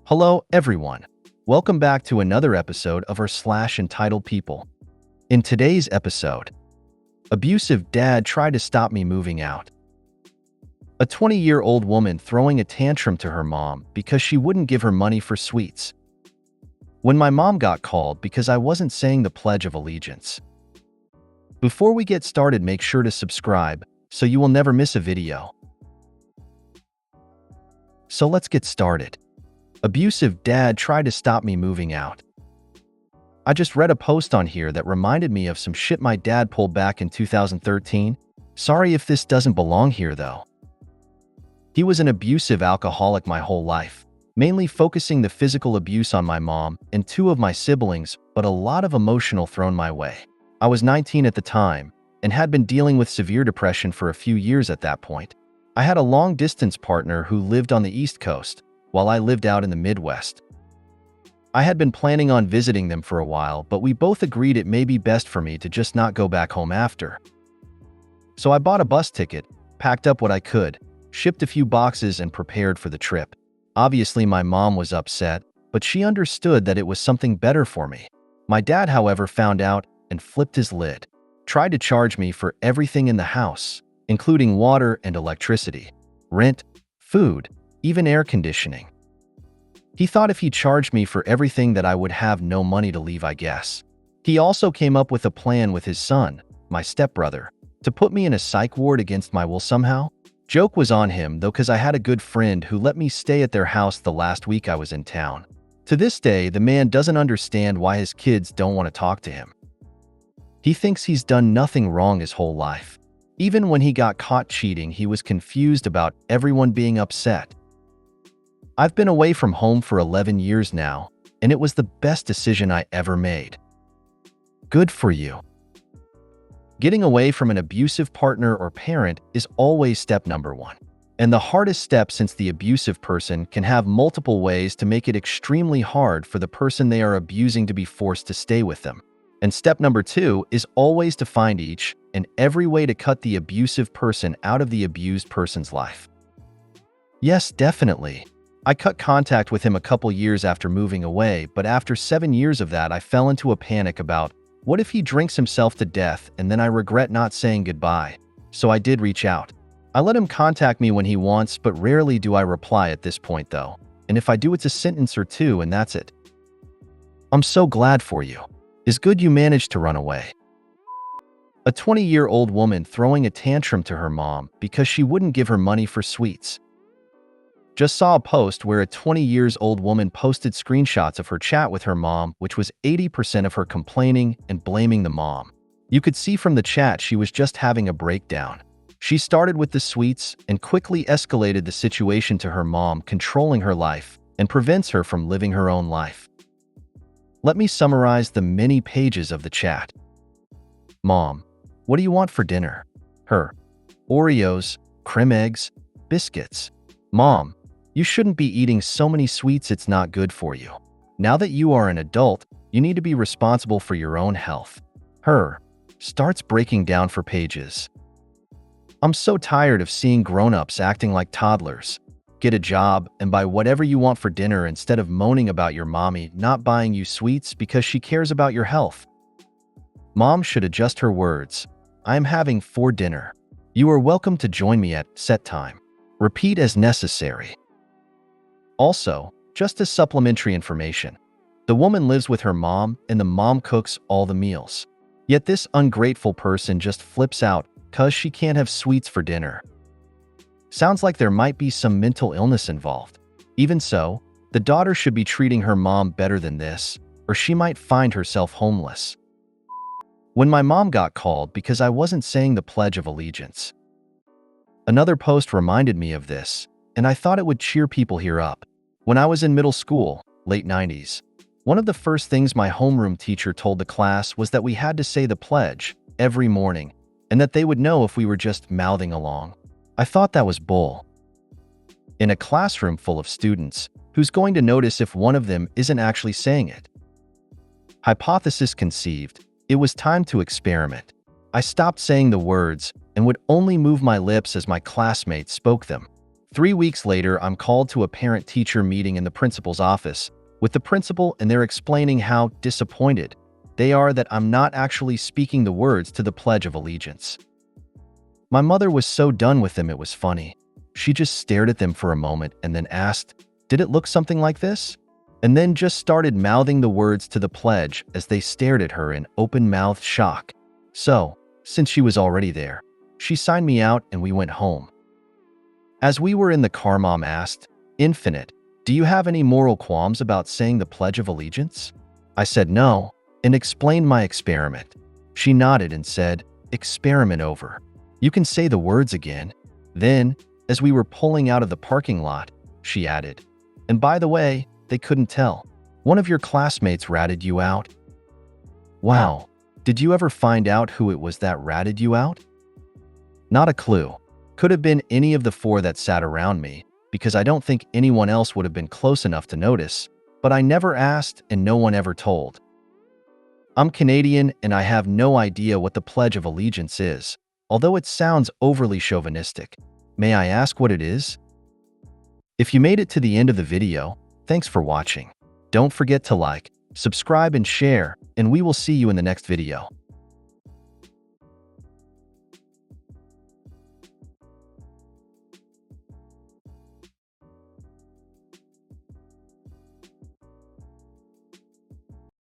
Hello, everyone. Welcome back to another episode of our entitled people. In today's episode, abusive dad tried to stop me moving out. A 20-year-old woman throwing a tantrum to her mom because she wouldn't give her money for sweets. When my mom got called because I wasn't saying the Pledge of Allegiance. Before we get started, make sure to subscribe so you will never miss a video. So let's get started. Abusive dad tried to stop me moving out. I just read a post on here that reminded me of some shit my dad pulled back in 2013. Sorry if this doesn't belong here though. He was an abusive alcoholic my whole life, mainly focusing the physical abuse on my mom and two of my siblings, but a lot of emotional thrown my way. I was 19 at the time and had been dealing with severe depression for a few years at that point. I had a long-distance partner who lived on the East Coast, while I lived out in the Midwest. I had been planning on visiting them for a while, but we both agreed it may be best for me to just not go back home after. So I bought a bus ticket, packed up what I could, shipped a few boxes, and prepared for the trip. Obviously, my mom was upset, but she understood that it was something better for me. My dad, however, found out and flipped his lid. Tried to charge me for everything in the house, including water and electricity, rent, food, even air conditioning. He thought if he charged me for everything that I would have no money to leave, I guess. He also came up with a plan with his son, my stepbrother, to put me in a psych ward against my will somehow. Joke was on him though, cause I had a good friend who let me stay at their house the last week I was in town. To this day, the man doesn't understand why his kids don't want to talk to him. He thinks he's done nothing wrong his whole life. Even when he got caught cheating, he was confused about everyone being upset. I've been away from home for 11 years now, and it was the best decision I ever made. Good for you. Getting away from an abusive partner or parent is always step number one, and the hardest step, since the abusive person can have multiple ways to make it extremely hard for the person they are abusing to be forced to stay with them. And step number two is always to find each and every way to cut the abusive person out of the abused person's life. Yes, definitely. I cut contact with him a couple years after moving away, but after 7 years of that, I fell into a panic about what if he drinks himself to death, and then I regret not saying goodbye. So I did reach out. I let him contact me when he wants, but rarely do I reply at this point though. And if I do, it's a sentence or two and that's it. I'm so glad for you. It's good you managed to run away. A 20-year-old woman throwing a tantrum to her mom because she wouldn't give her money for sweets. Just saw a post where a 20-year-old woman posted screenshots of her chat with her mom, which was 80% of her complaining and blaming the mom. You could see from the chat she was just having a breakdown. She started with the sweets and quickly escalated the situation to her mom controlling her life and prevents her from living her own life. Let me summarize the many pages of the chat. Mom, what do you want for dinner? Her, Oreos, creme eggs, biscuits. Mom, you shouldn't be eating so many sweets, it's not good for you. Now that you are an adult, you need to be responsible for your own health. Her, starts breaking down for pages. I'm so tired of seeing grown-ups acting like toddlers. Get a job and buy whatever you want for dinner instead of moaning about your mommy not buying you sweets because she cares about your health. Mom should adjust her words. I am having for dinner. You are welcome to join me at set time. Repeat as necessary. Also, just as supplementary information, the woman lives with her mom and the mom cooks all the meals. Yet this ungrateful person just flips out cause she can't have sweets for dinner. Sounds like there might be some mental illness involved. Even so, the daughter should be treating her mom better than this, or she might find herself homeless. When my mom got called because I wasn't saying the Pledge of Allegiance. Another post reminded me of this, and I thought it would cheer people here up. When I was in middle school, late 90s, one of the first things my homeroom teacher told the class was that we had to say the pledge every morning, and that they would know if we were just mouthing along. I thought that was bull. In a classroom full of students, who's going to notice if one of them isn't actually saying it? Hypothesis conceived, it was time to experiment. I stopped saying the words and would only move my lips as my classmates spoke them. 3 weeks later, I'm called to a parent-teacher meeting in the principal's office with the principal, and they're explaining how disappointed they are that I'm not actually speaking the words to the Pledge of Allegiance. My mother was so done with them it was funny. She just stared at them for a moment and then asked, "Did it look something like this?" And then just started mouthing the words to the pledge as they stared at her in open-mouthed shock. So, since she was already there, she signed me out and we went home. As we were in the car, Mom asked, "Infinite, do you have any moral qualms about saying the Pledge of Allegiance?" I said no and explained my experiment. She nodded and said, "Experiment over. You can say the words again." Then, as we were pulling out of the parking lot, she added, "And by the way, they couldn't tell. One of your classmates ratted you out." Wow, did you ever find out who it was that ratted you out? Not a clue. Could have been any of the 4 that sat around me, because I don't think anyone else would have been close enough to notice, but I never asked and no one ever told. I'm Canadian and I have no idea what the Pledge of Allegiance is, although it sounds overly chauvinistic. May I ask what it is? If you made it to the end of the video, thanks for watching. Don't forget to like, subscribe, and share, and we will see you in the next video.